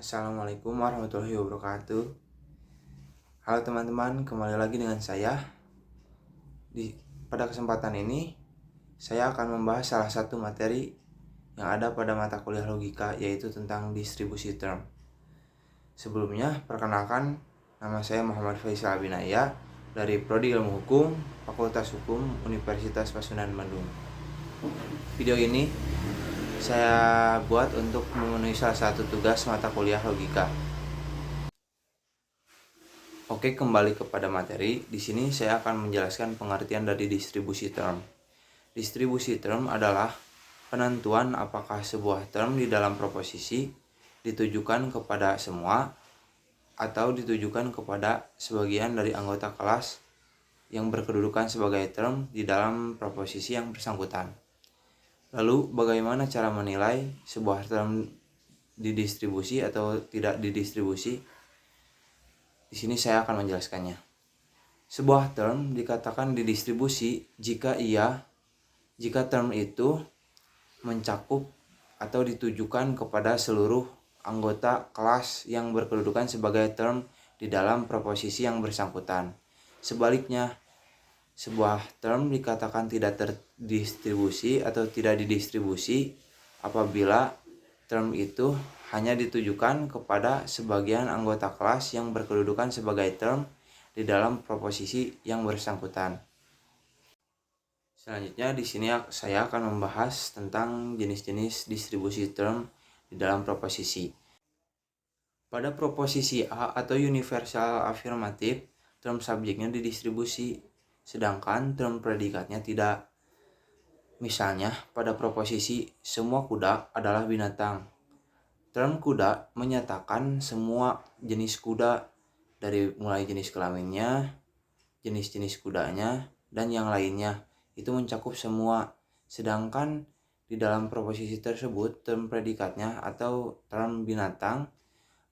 Assalamualaikum warahmatullahi wabarakatuh. Halo teman-teman, kembali lagi dengan saya. Pada kesempatan ini, saya akan membahas salah satu materi yang ada pada mata kuliah logika, yaitu tentang distribusi term. Sebelumnya, perkenalkan, nama saya Muhammad Faisal Abinaya dari Prodi Ilmu Hukum, Fakultas Hukum, Universitas Pasundan Bandung. Video ini saya buat untuk memenuhi salah satu tugas mata kuliah logika. Oke, kembali kepada materi. Di sini saya akan menjelaskan pengertian dari distribusi term. Distribusi term adalah penentuan apakah sebuah term di dalam proposisi ditujukan kepada semua atau ditujukan kepada sebagian dari anggota kelas yang berkedudukan sebagai term di dalam proposisi yang bersangkutan. Lalu, bagaimana cara menilai sebuah term didistribusi atau tidak didistribusi? Di sini saya akan menjelaskannya. Sebuah term dikatakan didistribusi jika term itu mencakup atau ditujukan kepada seluruh anggota kelas yang berkedudukan sebagai term di dalam proposisi yang bersangkutan. Sebaliknya, sebuah term dikatakan tidak terdistribusi atau tidak didistribusi apabila term itu hanya ditujukan kepada sebagian anggota kelas yang berkedudukan sebagai term di dalam proposisi yang bersangkutan. Selanjutnya di sini saya akan membahas tentang jenis-jenis distribusi term di dalam proposisi. Pada proposisi A atau universal afirmatif, term subjeknya didistribusi, sedangkan term predikatnya tidak. Misalnya, pada proposisi semua kuda adalah binatang. Term kuda menyatakan semua jenis kuda, dari mulai jenis kelaminnya, jenis-jenis kudanya, dan yang lainnya. Itu mencakup semua. Sedangkan di dalam proposisi tersebut, term predikatnya atau term binatang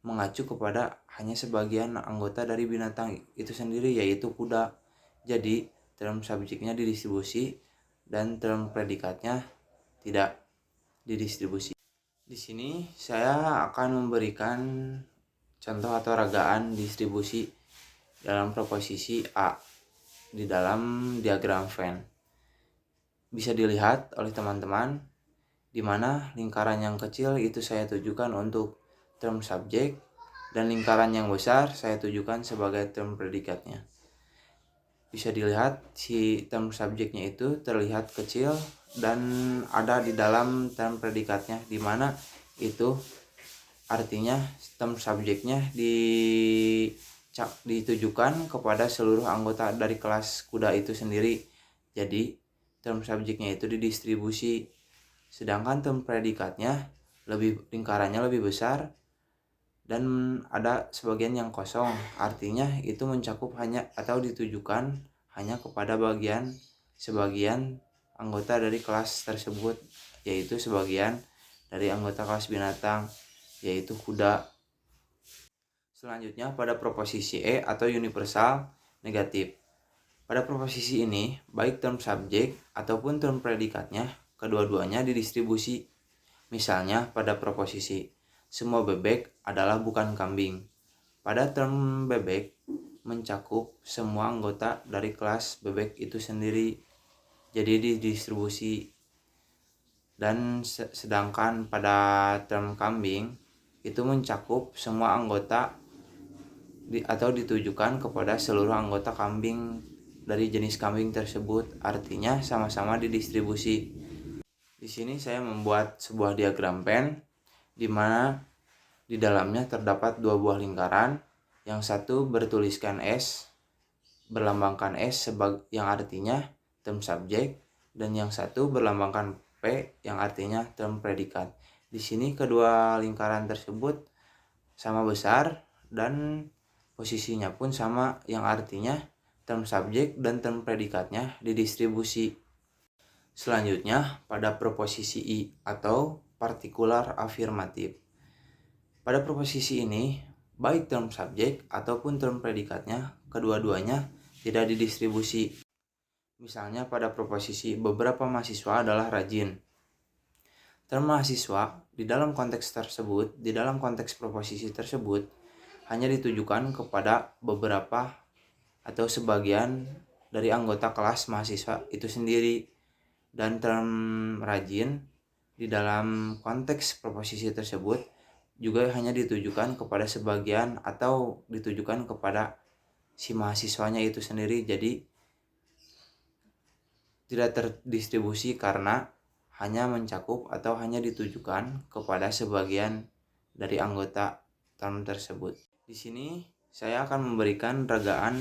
mengacu kepada hanya sebagian anggota dari binatang itu sendiri, yaitu kuda. Jadi, term subjeknya didistribusi dan term predikatnya tidak didistribusi. Di sini saya akan memberikan contoh atau ragaan distribusi dalam proposisi A di dalam diagram Venn. Bisa dilihat oleh teman-teman di mana lingkaran yang kecil itu saya tujukan untuk term subjek dan lingkaran yang besar saya tujukan sebagai term predikatnya. Bisa dilihat si term subjeknya itu terlihat kecil dan ada di dalam term predikatnya, di mana itu artinya term subjeknya ditujukan kepada seluruh anggota dari kelas kuda itu sendiri. Jadi term subjeknya itu didistribusi, sedangkan term predikatnya lingkarannya lebih besar dan ada sebagian yang kosong, artinya itu mencakup hanya atau ditujukan hanya kepada sebagian anggota dari kelas tersebut, yaitu sebagian dari anggota kelas binatang, yaitu kuda. Selanjutnya pada proposisi E atau universal negatif. Pada proposisi ini, baik term subjek ataupun term predikatnya, kedua-duanya didistribusi. Misalnya pada proposisi, semua bebek adalah bukan kambing. Pada term bebek, mencakup semua anggota dari kelas bebek itu sendiri, jadi didistribusi. Dan sedangkan pada term kambing, itu mencakup semua anggota atau ditujukan kepada seluruh anggota kambing dari jenis kambing tersebut, artinya sama-sama didistribusi. Di sini saya membuat sebuah diagram Venn di mana di dalamnya terdapat dua buah lingkaran, yang satu bertuliskan S, berlambangkan S yang artinya term subjek, dan yang satu berlambangkan P yang artinya term predikat. Di sini kedua lingkaran tersebut sama besar dan posisinya pun sama, yang artinya term subjek dan term predikatnya didistribusi. Selanjutnya pada proposisi I atau partikular afirmatif. Pada proposisi ini, baik term subjek ataupun term predikatnya, kedua-duanya tidak didistribusi. Misalnya pada proposisi beberapa mahasiswa adalah rajin. Term mahasiswa di dalam konteks tersebut, di dalam konteks proposisi tersebut hanya ditujukan kepada beberapa atau sebagian dari anggota kelas mahasiswa itu sendiri, dan term rajin di dalam konteks proposisi tersebut juga hanya ditujukan kepada sebagian atau ditujukan kepada si mahasiswanya itu sendiri, jadi tidak terdistribusi karena hanya mencakup atau hanya ditujukan kepada sebagian dari anggota term tersebut. Di sini saya akan memberikan ragaan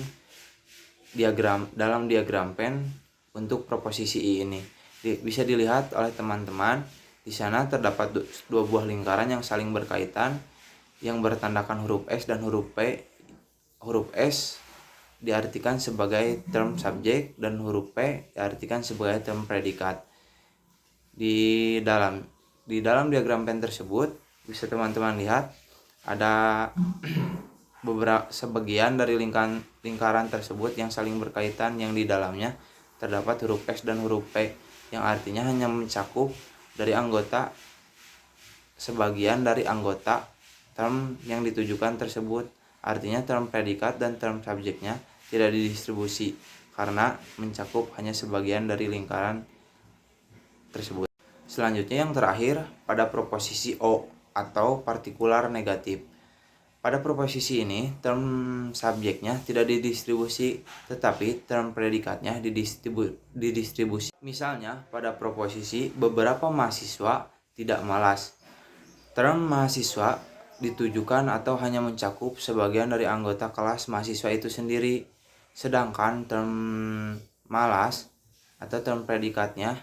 dalam diagram Venn untuk proposisi I ini. Bisa dilihat oleh teman-teman, di sana terdapat dua buah lingkaran yang saling berkaitan yang bertandakan huruf S dan huruf P. Huruf S diartikan sebagai term subjek dan huruf P diartikan sebagai term predikat. Di dalam diagram Venn tersebut bisa teman-teman lihat ada beberapa sebagian dari lingkaran tersebut yang saling berkaitan, yang di dalamnya terdapat huruf S dan huruf P yang artinya hanya mencakup dari anggota sebagian dari anggota term yang ditujukan tersebut. Artinya term predikat dan term subjeknya tidak didistribusi karena mencakup hanya sebagian dari lingkaran tersebut. Selanjutnya yang terakhir pada proposisi O atau partikular negatif. Pada proposisi ini term subjeknya tidak didistribusi tetapi term predikatnya didistribusi. Misalnya pada proposisi beberapa mahasiswa tidak malas. Term mahasiswa ditujukan atau hanya mencakup sebagian dari anggota kelas mahasiswa itu sendiri, sedangkan term malas atau term predikatnya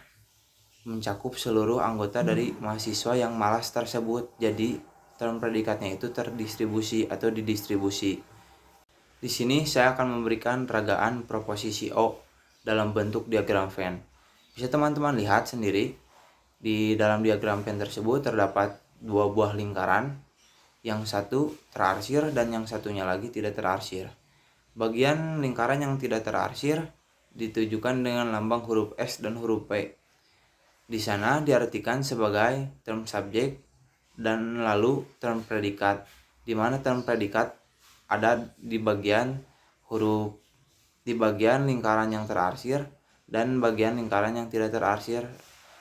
mencakup seluruh anggota dari mahasiswa yang malas tersebut. Jadi term predikatnya itu terdistribusi atau didistribusi. Di sini saya akan memberikan ragaan proposisi O dalam bentuk diagram Venn. Bisa teman-teman lihat sendiri di dalam diagram Venn tersebut terdapat dua buah lingkaran, yang satu terarsir dan yang satunya lagi tidak terarsir. Bagian lingkaran yang tidak terarsir ditujukan dengan lambang huruf S dan huruf P. Di sana diartikan sebagai term subjek dan lalu term predikat, di mana term predikat ada di bagian lingkaran yang terarsir dan bagian lingkaran yang tidak terarsir.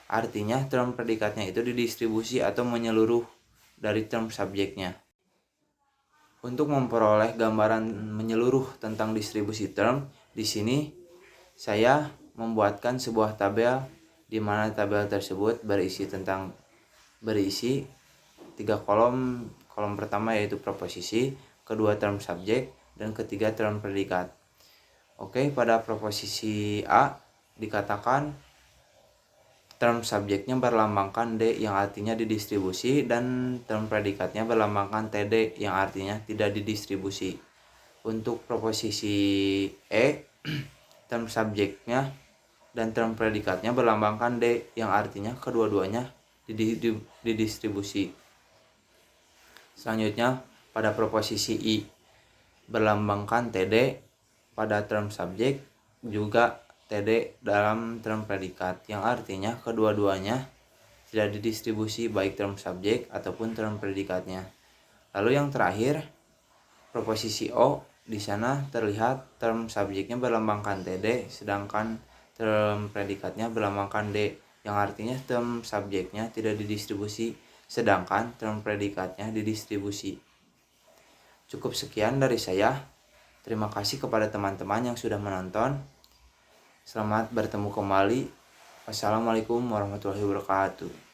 Artinya term predikatnya itu didistribusi atau menyeluruh dari term subjeknya. Untuk memperoleh gambaran menyeluruh tentang distribusi term, di sini saya membuatkan sebuah tabel di mana tabel tersebut berisi 3 kolom. Kolom pertama yaitu proposisi, kedua term subjek, dan ketiga term predikat. Oke, pada proposisi A dikatakan term subjeknya berlambangkan D yang artinya didistribusi dan term predikatnya berlambangkan TD yang artinya tidak didistribusi. Untuk proposisi E, term subjeknya dan term predikatnya berlambangkan D yang artinya kedua-duanya didistribusi. Selanjutnya pada proposisi I berlambangkan TD pada term subjek, juga TD dalam term predikat yang artinya kedua-duanya tidak didistribusi baik term subjek ataupun term predikatnya. Lalu yang terakhir proposisi O, di sana terlihat term subjeknya berlambangkan TD sedangkan term predikatnya berlambangkan D yang artinya term subjeknya tidak didistribusi sedangkan term predikatnya didistribusi. Cukup sekian dari saya. Terima kasih kepada teman-teman yang sudah menonton. Selamat bertemu kembali. Wassalamualaikum warahmatullahi wabarakatuh.